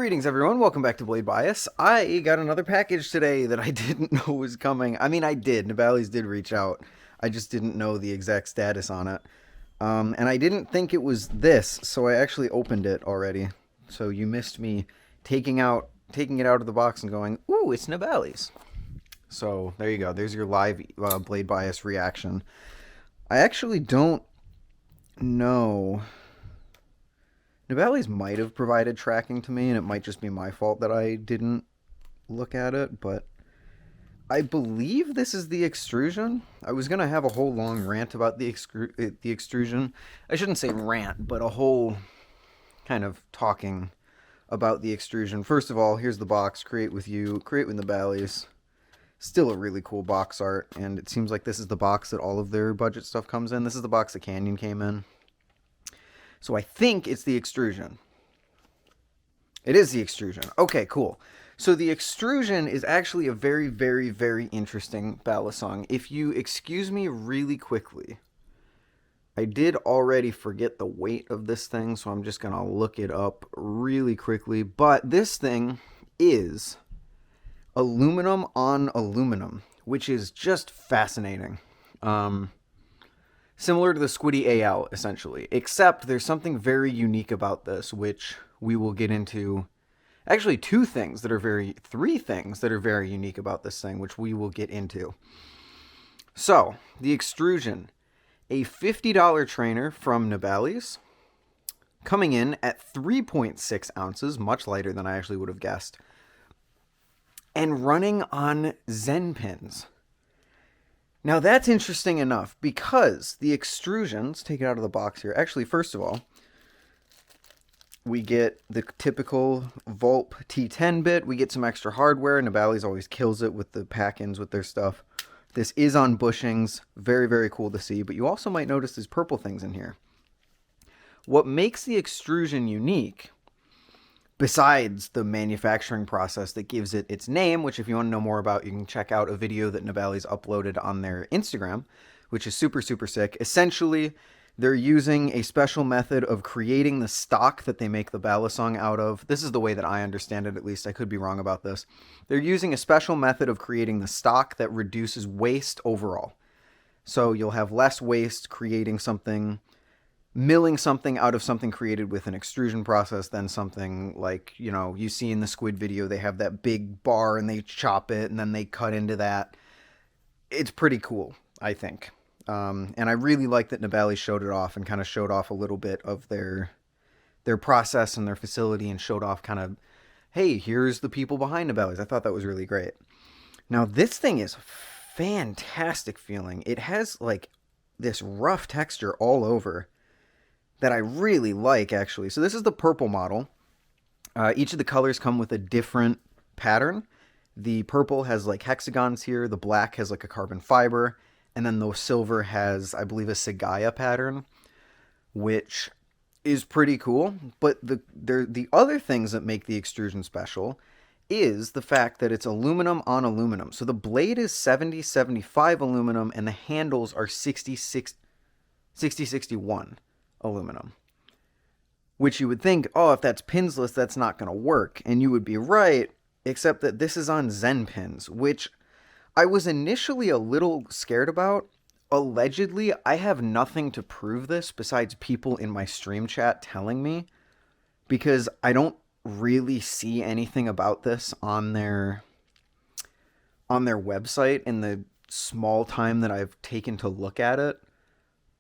Greetings, everyone. Welcome back to Blade Bias. I got another package today that I didn't know was coming. I mean, I did. Nabalis did reach out. I just didn't know the exact status on it. And I didn't think it was this, so I actually opened it already. So you missed me taking it out of the box and going, "Ooh, it's Nabalis." So there you go. There's your live Blade Bias reaction. I actually don't know. Nabalis might have provided tracking to me, and it might just be my fault that I didn't look at it, but I believe this is the extrusion. I was going to have a whole long rant about the extrusion. I shouldn't say rant, but a whole kind of talking about the extrusion. First of all, here's the box. Create with Nabalis. Still a really cool box art, and it seems like this is the box that all of their budget stuff comes in. This is the box that Canyon came in. So I think it's the extrusion. It is the extrusion. Okay, cool. So the extrusion is actually a very, very, very interesting balisong. If you excuse me really quickly, I did already forget the weight of this thing, so I'm just going to look it up really quickly. But this thing is aluminum on aluminum, which is just fascinating. Similar to the Squiddy AL, essentially. Except there's something very unique about this, which we will get into. Actually, three things that are very unique about this thing, which we will get into. So, the extrusion. A $50 trainer from Nabalis. Coming in at 3.6 ounces, much lighter than I actually would have guessed. And running on Zen pins. Now that's interesting enough because the extrusions, take it out of the box here. Actually, first of all, we get the typical Vulp T10 bit. We get some extra hardware. Nabalis always kills it with the pack-ins with their stuff. This is on bushings. Very, very cool to see. But you also might notice these purple things in here. What makes the extrusion unique, besides the manufacturing process that gives it its name, which if you want to know more about, you can check out a video that Nabalis uploaded on their Instagram, which is super, super sick. Essentially, they're using a special method of creating the stock that they make the balisong out of. This is the way that I understand it, at least. I could be wrong about this. They're using a special method of creating the stock that reduces waste overall. So you'll have less waste creating something, milling something out of something created with an extrusion process than something like, you know, you see in the squid video, they have that big bar and they chop it and then they cut into that. It's pretty cool, I think. And I really like that Nabalis showed it off and kind of showed off a little bit of their process and their facility and showed off kind of, hey, here's the people behind Nabalis. I thought that was really great. Now, this thing is fantastic feeling. It has like this rough texture all over that I really like, actually. So this is the purple model. Each of the colors come with a different pattern. The purple has like hexagons here. The black has like a carbon fiber. And then the silver has, I believe, a Sagaya pattern, which is pretty cool. But the other things that make the extrusion special is the fact that it's aluminum on aluminum. So the blade is 70-75 aluminum and the handles are 60-61 aluminum, which you would think, oh, if that's pinsless, that's not going to work. And you would be right, except that this is on Zen pins, which I was initially a little scared about. Allegedly, I have nothing to prove this besides people in my stream chat telling me, because I don't really see anything about this on their website in the small time that I've taken to look at it.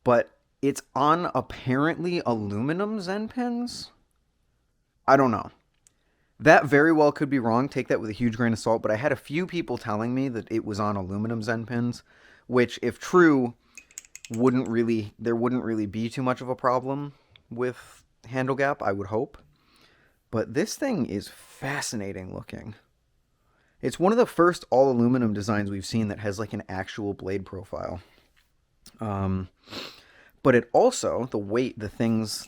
But it's on apparently aluminum Zen pins. I don't know. That very well could be wrong. Take that with a huge grain of salt. But I had a few people telling me that it was on aluminum Zen pins, which, if true, there wouldn't really be too much of a problem with handle gap, I would hope. But this thing is fascinating looking. It's one of the first all aluminum designs we've seen that has like an actual blade profile. But it also, the weight, the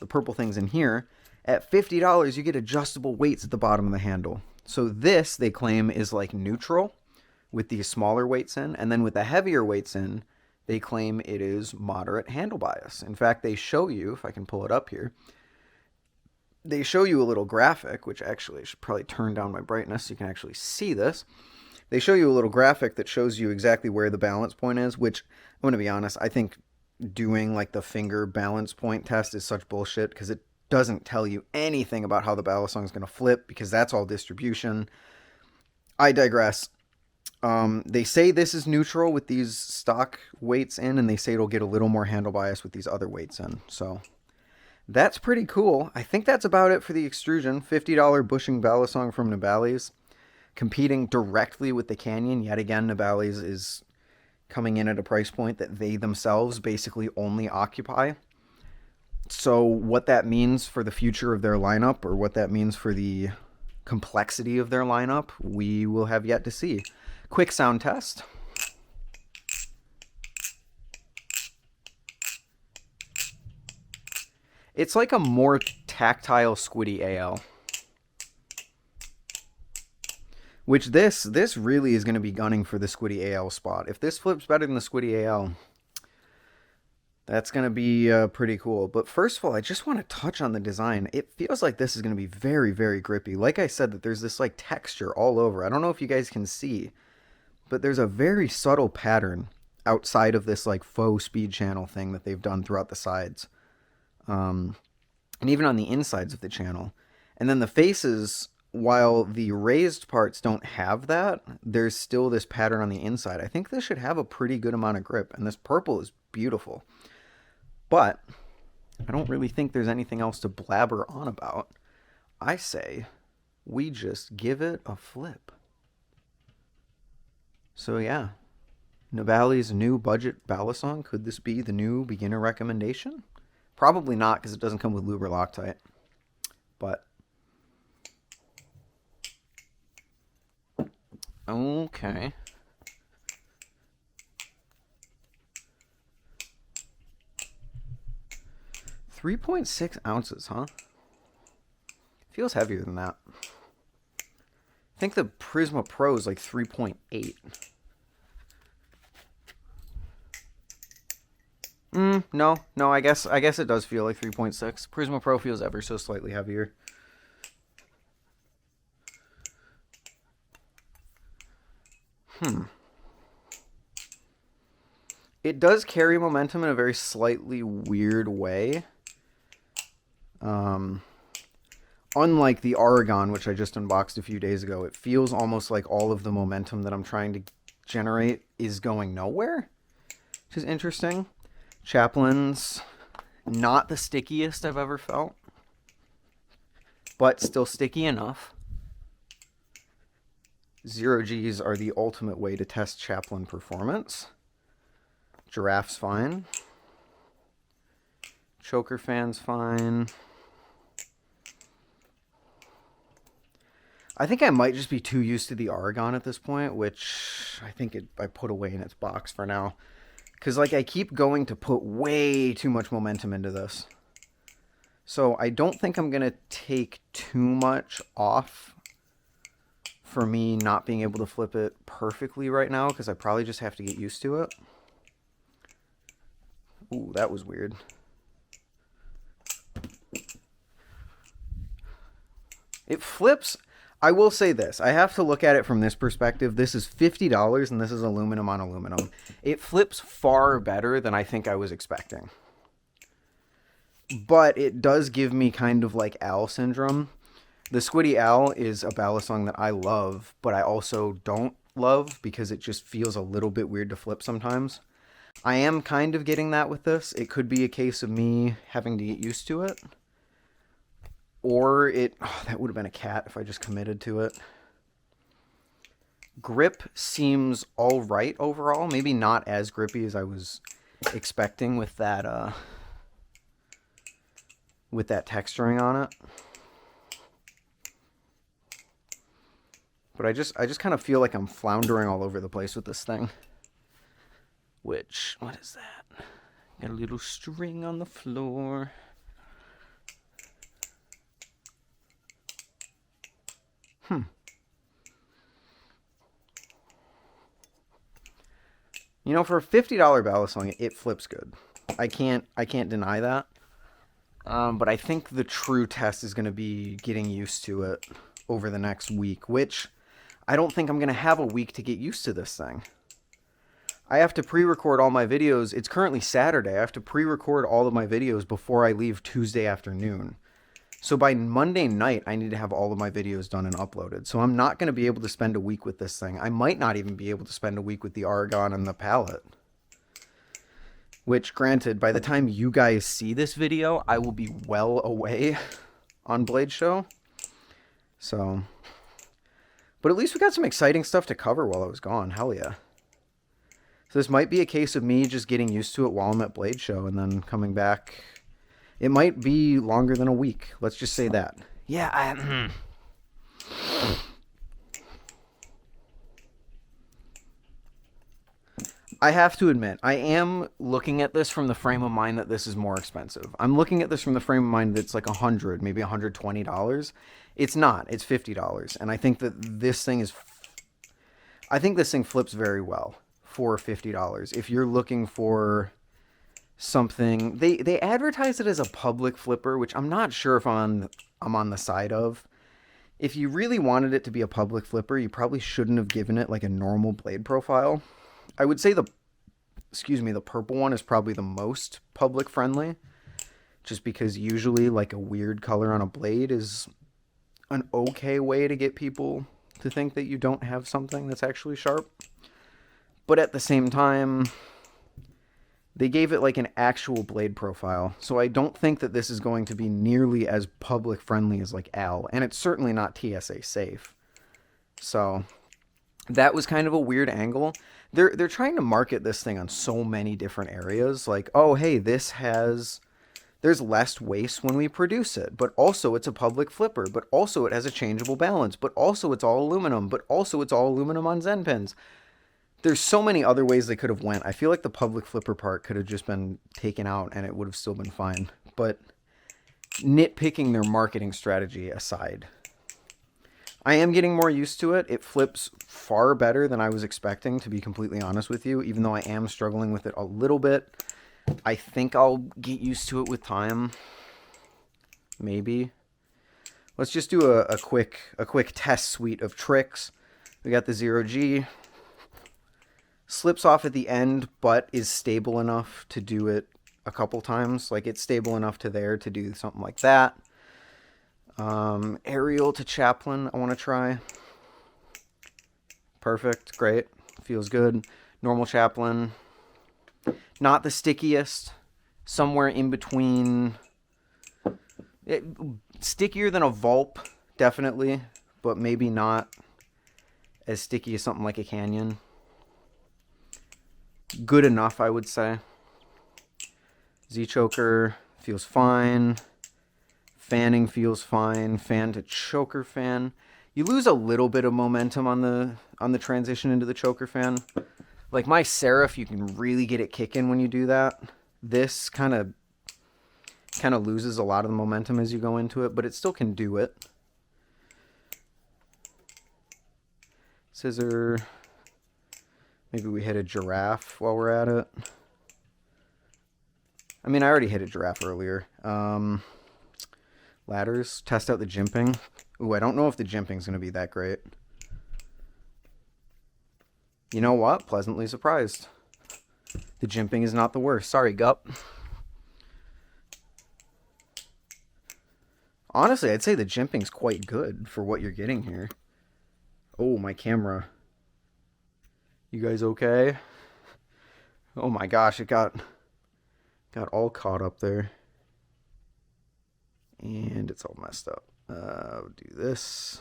purple things in here, at $50, you get adjustable weights at the bottom of the handle. So this, they claim, is like neutral with these smaller weights in. And then with the heavier weights in, they claim it is moderate handle bias. In fact, they show you, if I can pull it up here, they show you a little graphic, which actually I should probably turn down my brightness so you can actually see this. They show you a little graphic that shows you exactly where the balance point is, which I'm going to be honest, I think doing like the finger balance point test is such bullshit because it doesn't tell you anything about how the balisong is going to flip because that's all distribution. I digress. They say this is neutral with these stock weights in, and they say it'll get a little more handle bias with these other weights in. So that's pretty cool. I think that's about it for the extrusion. $50 bushing balisong from Nabalis, competing directly with the Canyon. Yet again, Nabalis is coming in at a price point that they themselves basically only occupy. So what that means for the future of their lineup, or what that means for the complexity of their lineup, we will have yet to see. Quick sound test. It's like a more tactile Squiddy AL. Which this really is going to be gunning for the Squiddy AL spot. If this flips better than the Squiddy AL, that's going to be pretty cool. But first of all, I just want to touch on the design. It feels like this is going to be very, very grippy. Like I said, that there's this like texture all over. I don't know if you guys can see, but there's a very subtle pattern outside of this like faux speed channel thing that they've done throughout the sides. And even on the insides of the channel. And then the faces, while the raised parts don't have that, there's still this pattern on the inside. I think this should have a pretty good amount of grip, and this purple is beautiful. But I don't really think there's anything else to blabber on about. I say we just give it a flip. So yeah, Nabalis' new budget balisong. Could this be the new beginner recommendation? Probably not, because it doesn't come with lube or Loctite. But okay. 3.6 ounces, huh? Feels heavier than that. I think the Prisma Pro is like 3.8. No, I guess it does feel like 3.6. Prisma Pro feels ever so slightly heavier. It does carry momentum in a very slightly weird way. Unlike the Oregon, which I just unboxed a few days ago, it feels almost like all of the momentum that I'm trying to generate is going nowhere, which is interesting. Chaplin's not the stickiest I've ever felt, but still sticky enough. 0Gs are the ultimate way to test Chaplin performance. Giraffe's fine. Choker fan's fine. I think I might just be too used to the Oregon at this point, which I think I put away in its box for now. Because like I keep going to put way too much momentum into this. So I don't think I'm going to take too much off for me not being able to flip it perfectly right now, because I probably just have to get used to it. Ooh, that was weird. It flips. I will say this. I have to look at it from this perspective. This is $50 and this is aluminum on aluminum. It flips far better than I think I was expecting. But it does give me kind of like Al syndrome. The Squiddy Al is a balisong that I love, but I also don't love because it just feels a little bit weird to flip sometimes. I am kind of getting that with this. It could be a case of me having to get used to it. Or that would have been a cat if I just committed to it. Grip seems all right overall. Maybe not as grippy as I was expecting with that texturing on it. But I just kind of feel like I'm floundering all over the place with this thing. Which, what is that? Got a little string on the floor. For a $50 balisong, it flips good. I can't deny that. But I think the true test is going to be getting used to it over the next week, which I don't think I'm going to have a week to get used to this thing. I have to pre-record all my videos. It's currently Saturday. I have to pre-record all of my videos before I leave Tuesday afternoon. So by Monday night, I need to have all of my videos done and uploaded. So I'm not going to be able to spend a week with this thing. I might not even be able to spend a week with the Argon and the palette. Which, granted, by the time you guys see this video, I will be well away on Blade Show. So, but at least we got some exciting stuff to cover while I was gone. Hell yeah. So this might be a case of me just getting used to it while I'm at Blade Show and then coming back. It might be longer than a week. Let's just say that. Yeah, I have to admit, I am looking at this from the frame of mind that this is more expensive. I'm looking at this from the frame of mind that it's like $100, maybe $120. It's not. It's $50. And I think that this thing is... I think this thing flips very well for $50. If you're looking for something... They advertise it as a public flipper, which I'm not sure if I'm on the side of. If you really wanted it to be a public flipper, you probably shouldn't have given it like a normal blade profile. I would say the purple one is probably the most public friendly, just because usually like a weird color on a blade is an okay way to get people to think that you don't have something that's actually sharp. But at the same time, they gave it like an actual blade profile, so I don't think that this is going to be nearly as public friendly as like Al, and it's certainly not TSA safe. So that was kind of a weird angle. They're trying to market this thing on so many different areas. Like, oh, hey, there's less waste when we produce it, but also it's a public flipper, but also it has a changeable balance, but also it's all aluminum, but also it's all aluminum on Zen pins. There's so many other ways they could have went. I feel like the public flipper part could have just been taken out and it would have still been fine. But nitpicking their marketing strategy aside, I am getting more used to it. It flips far better than I was expecting, to be completely honest with you, even though I am struggling with it a little bit. I think I'll get used to it with time. Maybe. Let's just do a quick test suite of tricks. We got the 0G. Slips off at the end, but is stable enough to do it a couple times. Like, it's stable enough to there to do something like that. Aerial to Chaplain, I want to try. Perfect, great, feels good. Normal Chaplain, not the stickiest, somewhere in between. Stickier than a Vulp, definitely, but maybe not as sticky as something like a Canyon. Good enough, I would say. Z-Choker feels fine. Fanning feels fine. Fan to choker fan. You lose a little bit of momentum on the transition into the choker fan. Like my Seraph, you can really get it kicking when you do that. This kind of loses a lot of the momentum as you go into it, but it still can do it. Scissor. Maybe we hit a Giraffe while we're at it. I mean, I already hit a Giraffe earlier. Ladders, test out the jimping. Ooh, I don't know if the jimping's going to be that great. You know what? Pleasantly surprised. The jimping is not the worst. Sorry, Gup. Honestly, I'd say the jimping's quite good for what you're getting here. Oh, my camera. You guys okay? Oh my gosh, it got all caught up there. And it's all messed up. I'll do this.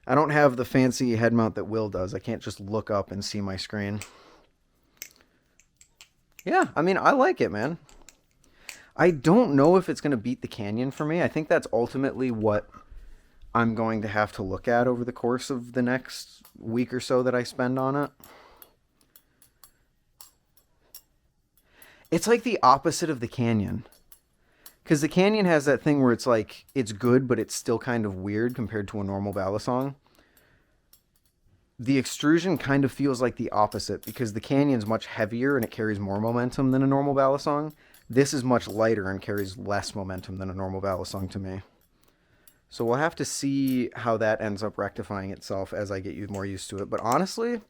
I don't have the fancy head mount that Will does. I can't just look up and see my screen. Yeah, I mean, I like it, man. I don't know if it's going to beat the Canyon for me. I think that's ultimately what I'm going to have to look at over the course of the next week or so that I spend on it. It's like the opposite of the Canyon. Because the Canyon has that thing where it's like, it's good, but it's still kind of weird compared to a normal balisong. The Extrusion kind of feels like the opposite, because the Canyon's much heavier and it carries more momentum than a normal balisong. This is much lighter and carries less momentum than a normal balisong to me. So we'll have to see how that ends up rectifying itself as I get you more used to it. But honestly,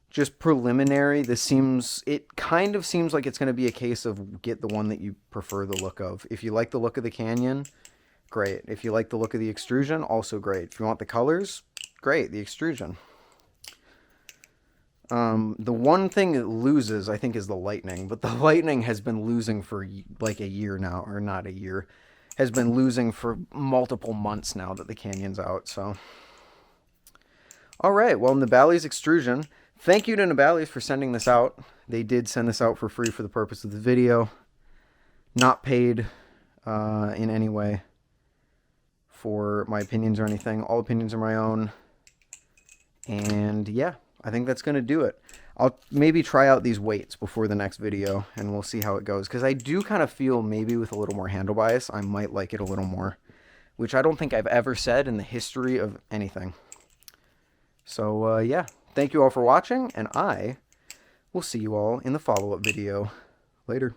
just preliminary, it kind of seems like it's going to be a case of get the one that you prefer the look of. If you like the look of the Canyon, great. If you like the look of the extrusion, also great. If you want the colors, great, the extrusion. The one thing it loses, I think, is the lightning. But the lightning has been losing for like a year now, or not a year. Has been losing for multiple months now that the Canyon's out. So, all right. Well, Nabalis Extrusion. Thank you to Nabalis for sending this out. They did send this out for free for the purpose of the video. Not paid in any way for my opinions or anything. All opinions are my own. And yeah, I think that's going to do it. I'll maybe try out these weights before the next video, and we'll see how it goes. Because I do kind of feel maybe with a little more handle bias, I might like it a little more. Which I don't think I've ever said in the history of anything. So yeah, thank you all for watching, and I will see you all in the follow-up video. Later.